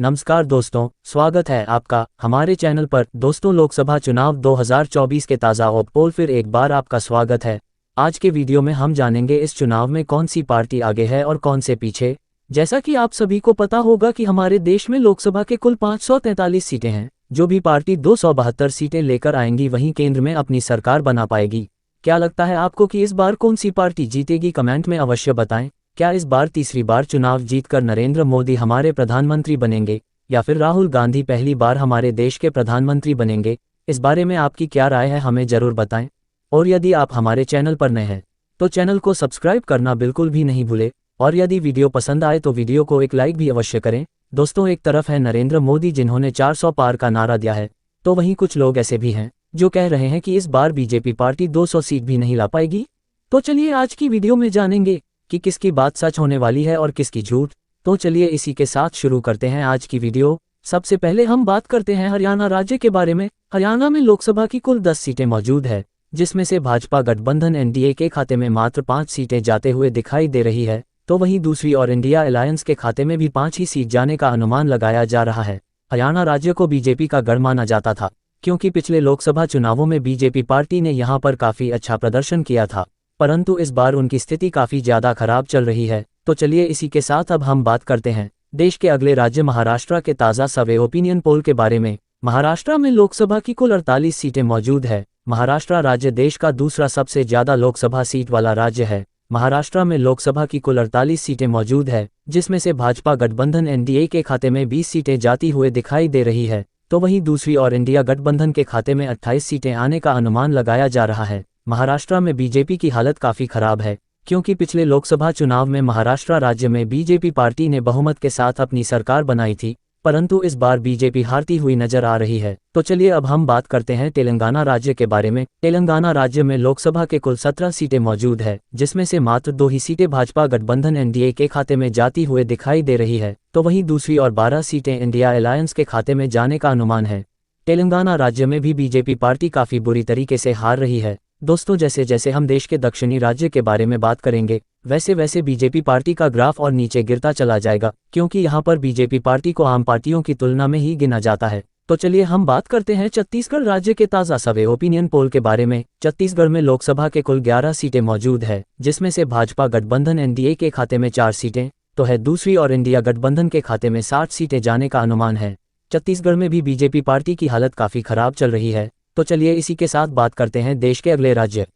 नमस्कार दोस्तों, स्वागत है आपका हमारे चैनल पर। दोस्तों, लोकसभा चुनाव 2024 के ताज़ा पोल फिर एक बार आपका स्वागत है। आज के वीडियो में हम जानेंगे इस चुनाव में कौन सी पार्टी आगे है और कौन से पीछे। जैसा कि आप सभी को पता होगा कि हमारे देश में लोकसभा के कुल 543 सीटें हैं। जो भी पार्टी 272 सीटें लेकर आएंगी वहीं केंद्र में अपनी सरकार बना पाएगी। क्या लगता है आपको कि इस बार कौन सी पार्टी जीतेगी? कमेंट में अवश्य बताएं। क्या इस बार तीसरी बार चुनाव जीतकर नरेंद्र मोदी हमारे प्रधानमंत्री बनेंगे या फिर राहुल गांधी पहली बार हमारे देश के प्रधानमंत्री बनेंगे? इस बारे में आपकी क्या राय है, हमें ज़रूर बताएं। और यदि आप हमारे चैनल पर नए हैं तो चैनल को सब्सक्राइब करना बिल्कुल भी नहीं भूलें। और यदि वीडियो पसंद आए तो वीडियो को एक लाइक भी अवश्य करें। दोस्तों, एक तरफ है नरेंद्र मोदी जिन्होंने 400 पार का नारा दिया है, तो वहीं कुछ लोग ऐसे भी हैं जो कह रहे हैं कि इस बार बीजेपी पार्टी 200 सीट भी नहीं ला पाएगी। तो चलिए आज की वीडियो में जानेंगे कि किसकी बात सच होने वाली है और किसकी झूठ। तो चलिए इसी के साथ शुरू करते हैं आज की वीडियो। सबसे पहले हम बात करते हैं हरियाणा राज्य के बारे में। हरियाणा में लोकसभा की कुल 10 सीटें मौजूद है, जिसमें से भाजपा गठबंधन एनडीए के खाते में मात्र 5 सीटें जाते हुए दिखाई दे रही है, तो वहीं दूसरी ओर इंडिया अलायंस के खाते में भी 5 ही सीट जाने का अनुमान लगाया जा रहा है। हरियाणा राज्य को बीजेपी का गढ़ माना जाता था, क्योंकि पिछले लोकसभा चुनावों में बीजेपी पार्टी ने यहां पर काफ़ी अच्छा प्रदर्शन किया था, परंतु इस बार उनकी स्थिति काफ़ी ज़्यादा खराब चल रही है। तो चलिए इसी के साथ अब हम बात करते हैं देश के अगले राज्य महाराष्ट्र के ताज़ा सर्वे ओपिनियन पोल के बारे में। महाराष्ट्र में लोकसभा की कुल 48 सीटें मौजूद है। महाराष्ट्र राज्य देश का दूसरा सबसे ज़्यादा लोकसभा सीट वाला राज्य है। महाराष्ट्र में लोकसभा की कुल 48 सीटें मौजूद है, जिसमें से भाजपा गठबंधन एनडीए के खाते में 20 सीटें जाती हुए दिखाई दे रही है, तो वहीं दूसरी ओर इंडिया गठबंधन के खाते में 28 सीटें आने का अनुमान लगाया जा रहा है। महाराष्ट्र में बीजेपी की हालत काफ़ी खराब है, क्योंकि पिछले लोकसभा चुनाव में महाराष्ट्र राज्य में बीजेपी पार्टी ने बहुमत के साथ अपनी सरकार बनाई थी, परंतु इस बार बीजेपी हारती हुई नजर आ रही है। तो चलिए अब हम बात करते हैं तेलंगाना राज्य के बारे में। तेलंगाना राज्य में लोकसभा के कुल 17 सीटें मौजूद है, जिसमें से मात्र 2 ही सीटें भाजपा गठबंधन एनडीए के खाते में जाती हुए दिखाई दे रही है, तो वहीं दूसरी और 12 सीटें इंडिया अलायंस के खाते में जाने का अनुमान है। तेलंगाना राज्य में भी बीजेपी पार्टी काफ़ी बुरी तरीके से हार रही है। दोस्तों, जैसे जैसे हम देश के दक्षिणी राज्य के बारे में बात करेंगे वैसे वैसे बीजेपी पार्टी का ग्राफ और नीचे गिरता चला जाएगा, क्योंकि यहाँ पर बीजेपी पार्टी को आम पार्टियों की तुलना में ही गिना जाता है। तो चलिए हम बात करते हैं छत्तीसगढ़ राज्य के ताज़ा सर्वे ओपिनियन पोल के बारे में। छत्तीसगढ़ में लोकसभा के कुल 11 सीटें मौजूद है, जिसमें से भाजपा गठबंधन एनडीए के खाते में 4 सीटें तो है, दूसरी और इंडिया गठबंधन के खाते में 60 सीटें जाने का अनुमान है। छत्तीसगढ़ में भी बीजेपी पार्टी की हालत काफ़ी खराब चल रही है। तो चलिए इसी के साथ बात करते हैं देश के अगले राज्य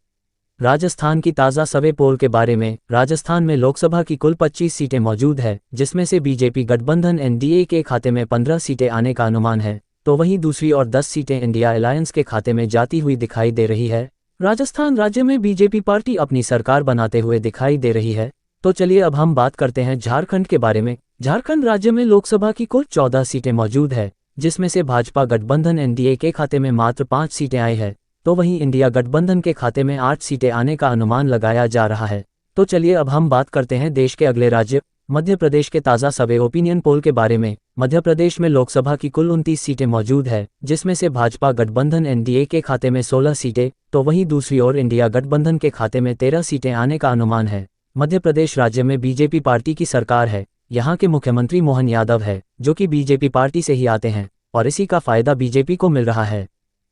राजस्थान की ताज़ा सर्वे पोल के बारे में। राजस्थान में लोकसभा की कुल 25 सीटें मौजूद है, जिसमें से बीजेपी गठबंधन एनडीए के खाते में 15 सीटें आने का अनुमान है, तो वहीं दूसरी और 10 सीटें इंडिया अलायंस के खाते में जाती हुई दिखाई दे रही है। राजस्थान राज्य में बीजेपी पार्टी अपनी सरकार बनाते हुए दिखाई दे रही है। तो चलिए अब हम बात करते हैं झारखंड के बारे में। झारखंड राज्य में लोकसभा की कुल 14 सीटें मौजूद है, जिसमें से भाजपा गठबंधन एनडीए के खाते में मात्र 5 सीटें आई है, तो वहीं इंडिया गठबंधन के खाते में 8 सीटें आने का अनुमान लगाया जा रहा है। तो चलिए अब हम बात करते हैं देश के अगले राज्य मध्य प्रदेश के ताज़ा सर्वे ओपिनियन पोल के बारे में। मध्य प्रदेश में लोकसभा की कुल 29 सीटें मौजूद है, जिसमें से भाजपा गठबंधन एनडीए के खाते में 16 सीटें तो वहीं दूसरी ओर इंडिया गठबंधन के खाते में 13 सीटें आने का अनुमान है। मध्य प्रदेश राज्य में बीजेपी पार्टी की सरकार है। यहाँ के मुख्यमंत्री मोहन यादव है, जो कि बीजेपी पार्टी से ही आते हैं और इसी का फायदा बीजेपी को मिल रहा है।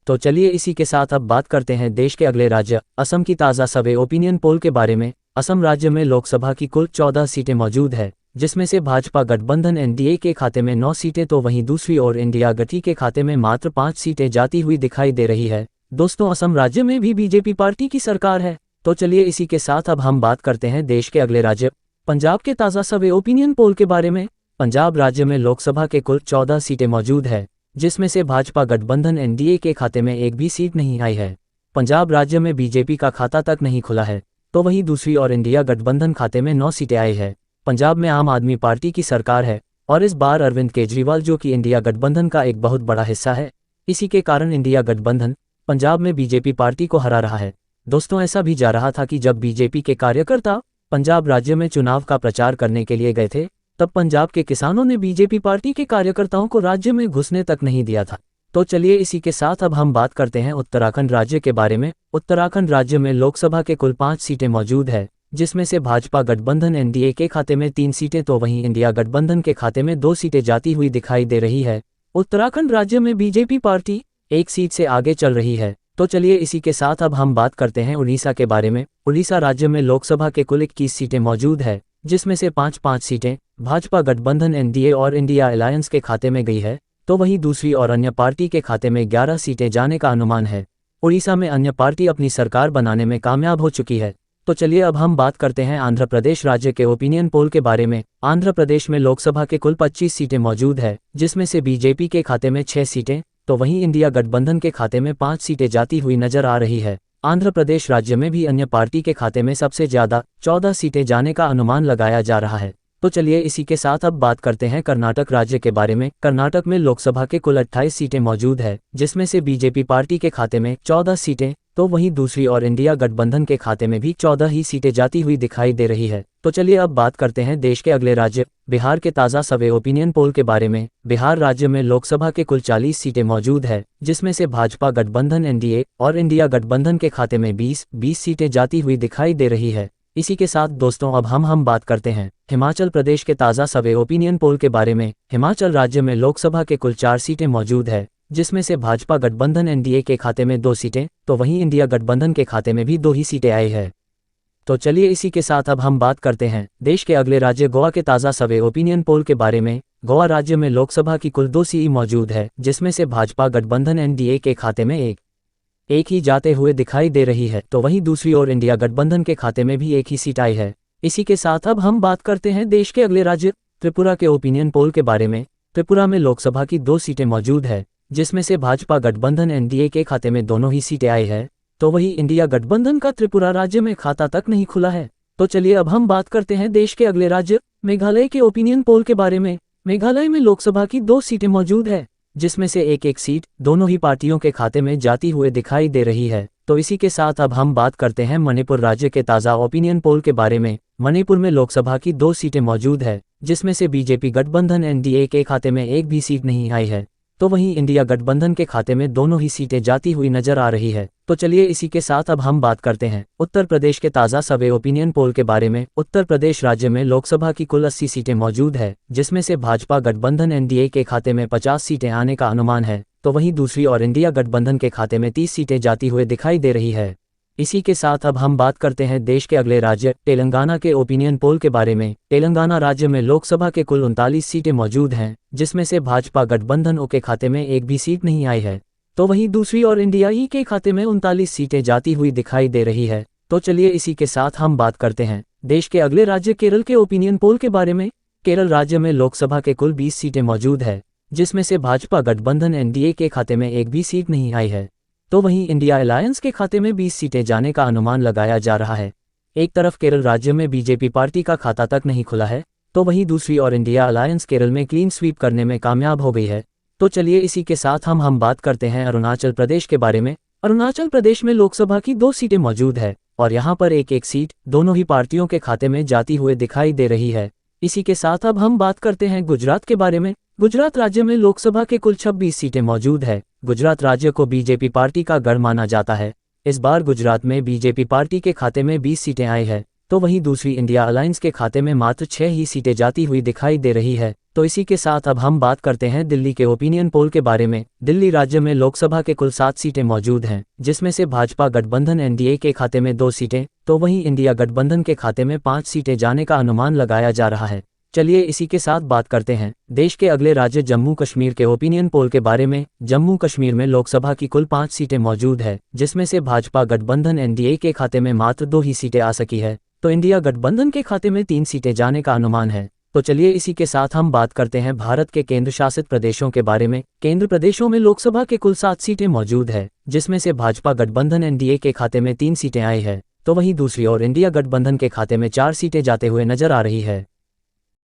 तो चलिए इसी के साथ अब बात करते हैं देश के अगले राज्य असम की ताज़ा सर्वे ओपिनियन पोल के बारे में। असम राज्य में लोकसभा की कुल 14 सीटें मौजूद है, जिसमें से भाजपा गठबंधन एनडीए के खाते में 9 सीटें तो वहीं दूसरी ओर इंडिया गठी के खाते में मात्र 5 सीटें जाती हुई दिखाई दे रही है। दोस्तों, असम राज्य में भी बीजेपी पार्टी की सरकार है। तो चलिए इसी के साथ अब हम बात करते हैं देश के अगले राज्य पंजाब के ताज़ा सर्वे ओपिनियन पोल के बारे में। पंजाब राज्य में लोकसभा के कुल 14 सीटें मौजूद है, जिसमें से भाजपा गठबंधन एनडीए के खाते में एक भी सीट नहीं आई है। पंजाब राज्य में बीजेपी का खाता तक नहीं खुला है, तो वहीं दूसरी ओर इंडिया गठबंधन खाते में 9 सीटें आई है। पंजाब में आम आदमी पार्टी की सरकार है और इस बार अरविंद केजरीवाल, जो कि इंडिया गठबंधन का एक बहुत बड़ा हिस्सा है, इसी के कारण इंडिया गठबंधन पंजाब में बीजेपी पार्टी को हरा रहा है। दोस्तों, ऐसा भी जा रहा था कि जब बीजेपी के कार्यकर्ता पंजाब राज्य में चुनाव का प्रचार करने के लिए गए थे, तब पंजाब के किसानों ने बीजेपी पार्टी के कार्यकर्ताओं को राज्य में घुसने तक नहीं दिया था। तो चलिए इसी के साथ अब हम बात करते हैं उत्तराखंड राज्य के बारे में। उत्तराखंड राज्य में लोकसभा के कुल 5 सीटें मौजूद है, जिसमें से भाजपा गठबंधन एनडीए के खाते में 3 सीटें तो वहीं इंडिया गठबंधन के खाते में 2 सीटें जाती हुई दिखाई दे रही है। उत्तराखंड राज्य में बीजेपी पार्टी 1 सीट से आगे चल रही है। तो चलिए इसी के साथ अब हम बात करते हैं उड़ीसा के बारे में। उड़ीसा राज्य में लोकसभा के कुल 21 सीटें मौजूद है, जिसमें से 5-5 सीटें भाजपा गठबंधन एनडीए और इंडिया अलायंस के खाते में गई है, तो वहीं दूसरी और अन्य पार्टी के खाते में 11 सीटें जाने का अनुमान है। उड़ीसा में अन्य पार्टी अपनी सरकार बनाने में कामयाब हो चुकी है। तो चलिए अब हम बात करते हैं आंध्र प्रदेश राज्य के ओपिनियन पोल के बारे में। आंध्र प्रदेश में लोकसभा के कुल 25 सीटें मौजूद है, जिसमें से बीजेपी के खाते में 6 सीटें तो वहीं इंडिया गठबंधन के खाते में 5 सीटें जाती हुई नजर आ रही है। आंध्र प्रदेश राज्य में भी अन्य पार्टी के खाते में सबसे ज्यादा 14 सीटें जाने का अनुमान लगाया जा रहा है। तो चलिए इसी के साथ अब बात करते हैं कर्नाटक राज्य के बारे में। कर्नाटक में लोकसभा के कुल 28 सीटें मौजूद है, जिसमें से बीजेपी पार्टी के खाते में 14 सीटें तो वहीं दूसरी और इंडिया गठबंधन के खाते में भी 14 ही सीटें जाती हुई दिखाई दे रही है। तो चलिए अब बात करते हैं देश के अगले राज्य बिहार के ताज़ा सर्वे ओपिनियन पोल के बारे में। बिहार राज्य में लोकसभा के कुल 40 सीटें मौजूद है, जिसमें से भाजपा गठबंधन एनडीए और इंडिया गठबंधन के खाते में 20 सीटें जाती हुई दिखाई दे रही है। इसी के साथ दोस्तों अब हम बात करते हैं हिमाचल प्रदेश के ताज़ा सर्वे ओपिनियन पोल के बारे में। हिमाचल राज्य में लोकसभा के कुल 4 सीटें मौजूद है, जिसमें से भाजपा गठबंधन एनडीए के खाते में 2 सीटें तो वहीं इंडिया गठबंधन के खाते में भी 2 ही सीटें आई है। तो चलिए इसी के साथ अब हम बात करते हैं देश के अगले राज्य गोवा के ताज़ा सर्वे ओपिनियन पोल के बारे में। गोवा राज्य में लोकसभा की कुल 2 सीटें मौजूद है, जिसमें से भाजपा गठबंधन एनडीए के खाते में एक ही जाते हुए दिखाई दे रही है, तो वहीं दूसरी ओर इंडिया गठबंधन के खाते में भी 1 ही सीट आई है। इसी के साथ अब हम बात करते हैं देश के अगले राज्य त्रिपुरा के ओपिनियन पोल के बारे में। त्रिपुरा में लोकसभा की 2 सीटें मौजूद है, जिसमें से भाजपा गठबंधन एनडीए के खाते में दोनों ही सीटें आई है, तो वहीं इंडिया गठबंधन का त्रिपुरा राज्य में खाता तक नहीं खुला है। तो चलिए अब हम बात करते हैं देश के अगले राज्य मेघालय के ओपिनियन पोल के बारे में। मेघालय में लोकसभा की 2 सीटें मौजूद है, जिसमें से एक सीट दोनों ही पार्टियों के खाते में जाती हुए दिखाई दे रही है। तो इसी के साथ अब हम बात करते हैं मणिपुर राज्य के ताज़ा ओपिनियन पोल के बारे में। मणिपुर में लोकसभा की 2 सीटें मौजूद है, जिसमें से बीजेपी गठबंधन एनडीए के खाते में 1 भी सीट नहीं आई है, तो वहीं इंडिया गठबंधन के खाते में दोनों ही सीटें जाती हुई नजर आ रही है। तो चलिए इसी के साथ अब हम बात करते हैं उत्तर प्रदेश के ताज़ा सर्वे ओपिनियन पोल के बारे में। उत्तर प्रदेश राज्य में लोकसभा की कुल 80 सीटें मौजूद है, जिसमें से भाजपा गठबंधन एनडीए के खाते में 50 सीटें आने का अनुमान है, तो वहीं दूसरी और इंडिया गठबंधन के खाते में 30 सीटें जाती हुए दिखाई दे रही है। इसी के साथ अब हम बात करते हैं देश के अगले राज्य तेलंगाना के ओपिनियन पोल के बारे में। तेलंगाना राज्य में लोकसभा के कुल 39 सीटें मौजूद हैं, जिसमें से भाजपा गठबंधन ओ के खाते में 1 भी सीट नहीं आई है, तो वहीं दूसरी और इंडिया ई के खाते में 39 सीटें जाती हुई दिखाई दे रही है। तो चलिए इसी के साथ हम बात करते हैं देश के अगले राज्य केरल के ओपिनियन पोल के बारे में। केरल राज्य में लोकसभा के कुल 20 सीटें मौजूद है, जिसमें से भाजपा गठबंधन एनडीए के खाते में 1 भी सीट नहीं आई है, तो वहीं इंडिया अलायंस के खाते में 20 सीटें जाने का अनुमान लगाया जा रहा है। एक तरफ केरल राज्य में बीजेपी पार्टी का खाता तक नहीं खुला है, तो वहीं दूसरी ओर इंडिया अलायंस केरल में क्लीन स्वीप करने में कामयाब हो गई है। तो चलिए इसी के साथ हम बात करते हैं अरुणाचल प्रदेश के बारे में। अरुणाचल प्रदेश में लोकसभा की 2 सीटें मौजूद है और यहाँ पर एक सीट दोनों ही पार्टियों के खाते में जाती हुए दिखाई दे रही है। इसी के साथ अब हम बात करते हैं गुजरात के बारे में। गुजरात राज्य में लोकसभा के कुल 26 सीटें मौजूद है। गुजरात राज्य को बीजेपी पार्टी का गढ़ माना जाता है। इस बार गुजरात में बीजेपी पार्टी के खाते में 20 सीटें आई है, तो वहीं दूसरी इंडिया अलायंस के खाते में मात्र 6 ही सीटें जाती हुई दिखाई दे रही है। तो इसी के साथ अब हम बात करते हैं दिल्ली के ओपिनियन पोल के बारे में। दिल्ली राज्य में लोकसभा के कुल 7 सीटें मौजूद हैं, जिसमें से भाजपा गठबंधन एनडीए के खाते में 2 सीटें तो वहीं इंडिया गठबंधन के खाते में 5 सीटें जाने का अनुमान लगाया जा रहा है। चलिए इसी के साथ बात करते हैं देश के अगले राज्य जम्मू कश्मीर के ओपिनियन पोल के बारे में। जम्मू कश्मीर में लोकसभा की कुल 5 सीटें मौजूद है, जिसमें से भाजपा गठबंधन एनडीए के खाते में मात्र 2 ही सीटें आ सकी है, तो इंडिया गठबंधन के खाते में 3 सीटें जाने का अनुमान है। तो चलिए इसी के साथ हम बात करते हैं भारत के केंद्र शासित प्रदेशों के बारे में। केंद्र प्रदेशों में लोकसभा के कुल 7 सीटें मौजूद है, जिसमें से भाजपा गठबंधन एनडीए के खाते में 3 सीटें आई है, तो वहीं दूसरी ओर इंडिया गठबंधन के खाते में 4 सीटें जाते हुए नजर आ रही है।